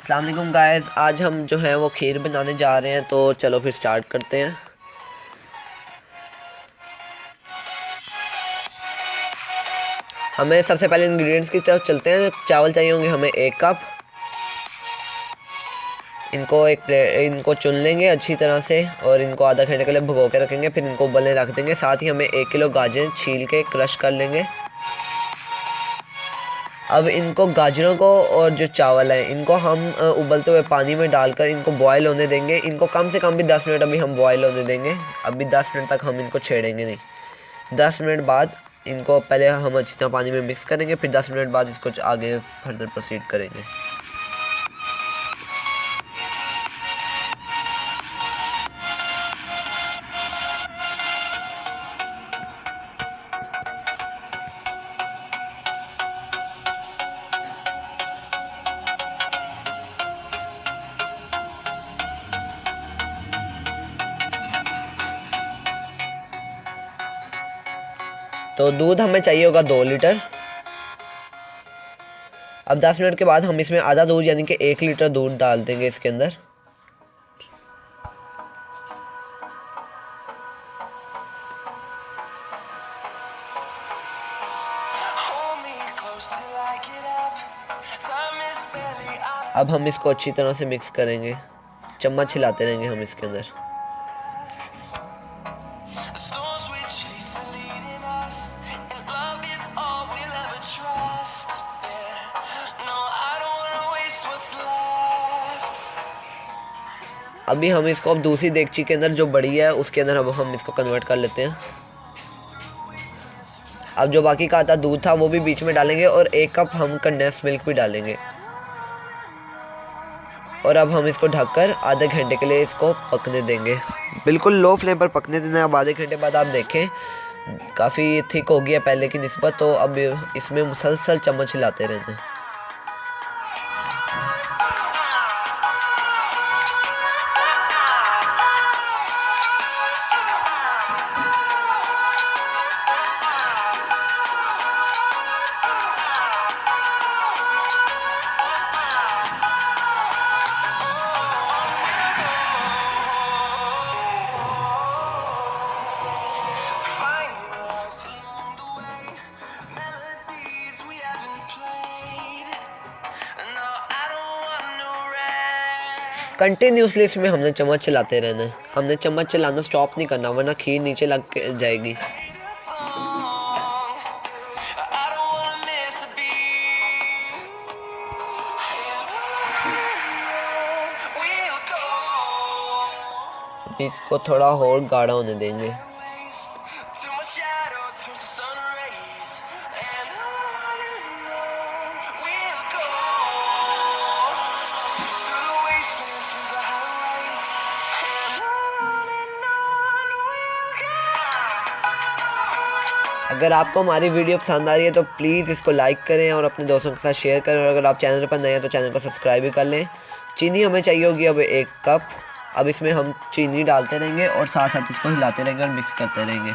अस्सलाम वालेकुम गाइस, आज हम जो है वो खीर बनाने जा रहे हैं। तो चलो फिर स्टार्ट करते हैं। हमें सबसे पहले इंग्रेडिएंट्स की तरफ चलते हैं। चावल चाहिए होंगे हमें 1 कप। इनको चुन लेंगे अच्छी तरह से और इनको आधा घंटे के लिए भिगो के रखेंगे, फिर इनको उबलने रख देंगे। साथ ही हमें 1 किलो गाजर छील के क्रश कर लेंगे। अब इनको गाजरों को और जो चावल है इनको हम उबलते हुए पानी में डालकर इनको बॉयल होने देंगे। इनको कम से कम भी 10 मिनट अभी हम बॉयल होने देंगे। अभी 10 मिनट तक हम इनको छेड़ेंगे नहीं। 10 मिनट बाद इनको पहले हम अच्छी तरह पानी में मिक्स करेंगे, फिर 10 मिनट बाद इसको आगे फर्दर प्रोसीड करेंगे। तो दूध हमें चाहिए होगा 2 लीटर। अब 10 मिनट के बाद हम इसमें आधा दूध यानी कि 1 लीटर दूध डाल देंगे इसके अंदर। अब हम इसको अच्छी तरह से मिक्स करेंगे, चम्मच हिलाते रहेंगे हम इसके अंदर। अभी हम इसको अब दूसरी देगची के अंदर जो बड़ी है उसके अंदर अब हम इसको कन्वर्ट कर लेते हैं। अब जो बाकी का आधा दूध था वो भी बीच में डालेंगे और 1 कप हम कंडेंस मिल्क भी डालेंगे। और अब हम इसको ढककर आधे घंटे के लिए इसको पकने देंगे। बिल्कुल लो फ्लेम पर पकने देना है। अब आधे घंटे बाद आप देखें काफ़ी थिक हो गई है पहले की निस्बत। तो अब इसमें मुसलसल चम्मच हिलाते रहना है। कंटिन्यूसली इसमें हमने चम्मच चलाते रहना है। हमने चम्मच चलाना स्टॉप नहीं करना वरना खीर नीचे लग के जाएगी। इसको थोड़ा और गाढ़ा होने देंगे। अगर आपको हमारी वीडियो पसंद आ रही है तो प्लीज़ इसको लाइक करें और अपने दोस्तों के साथ शेयर करें। और अगर आप चैनल पर नए हैं तो चैनल को सब्सक्राइब भी कर लें। चीनी हमें चाहिए होगी अब 1 कप। अब इसमें हम चीनी डालते रहेंगे और साथ साथ इसको हिलाते रहेंगे और मिक्स करते रहेंगे।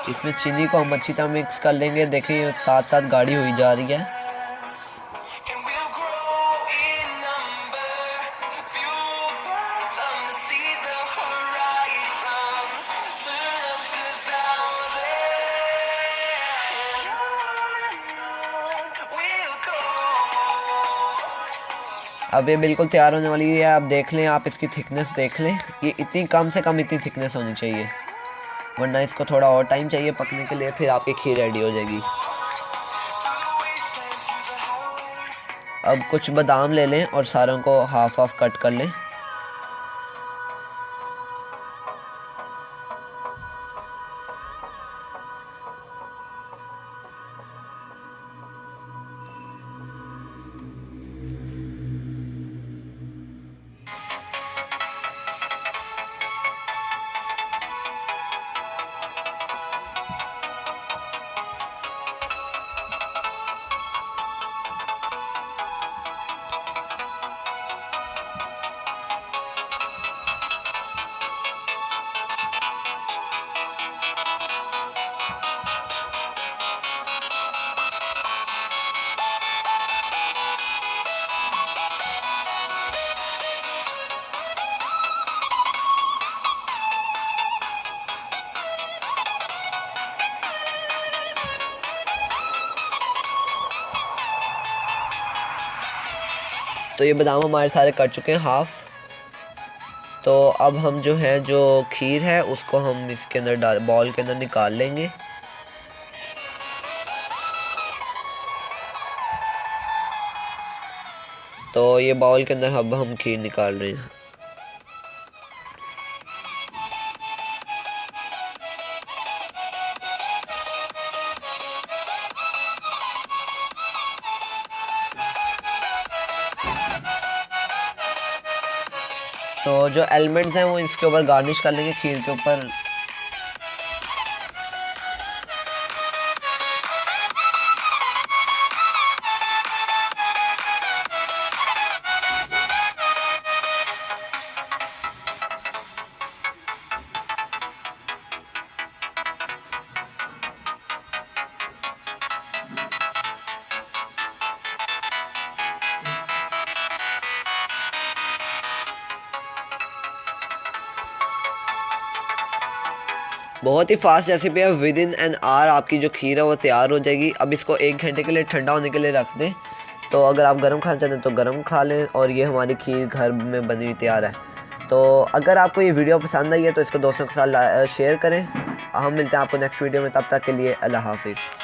इसमें चीनी को हम अच्छी तरह मिक्स कर लेंगे। देखिए साथ साथ गाढ़ी हुई जा रही है। अब ये बिल्कुल तैयार होने वाली है। आप देख लें, आप इसकी थिकनेस देख लें। ये इतनी कम से कम इतनी थिकनेस होनी चाहिए, वरना इसको थोड़ा और टाइम चाहिए पकने के लिए। फिर आपकी खीर रेडी हो जाएगी। अब कुछ बादाम ले लें और सारों को हाफ हाफ कट कर लें। तो ये बादाम हमारे सारे कट चुके हैं हाफ़। तो अब हम जो है जो खीर है उसको हम इसके अंदर बाउल के अंदर निकाल लेंगे। तो ये बाउल के अंदर अब हम खीर निकाल रहे हैं। तो जो एलिमेंट्स हैं वो इसके ऊपर गार्निश कर लेंगे खीर के ऊपर। बहुत ही फास्ट रेसिपी है, विद इन एन आवर आपकी जो खीर है वो तैयार हो जाएगी। अब इसको 1 घंटे के लिए ठंडा होने के लिए रख दें। तो अगर आप गर्म खाना चाहते हैं तो गर्म खा लें, और ये हमारी खीर घर में बनी हुई तैयार है। तो अगर आपको ये वीडियो पसंद आई है तो इसको दोस्तों के साथ शेयर करें। हम मिलते हैं आपको नेक्स्ट वीडियो में, तब तक के लिए अल्लाह हाफिज़।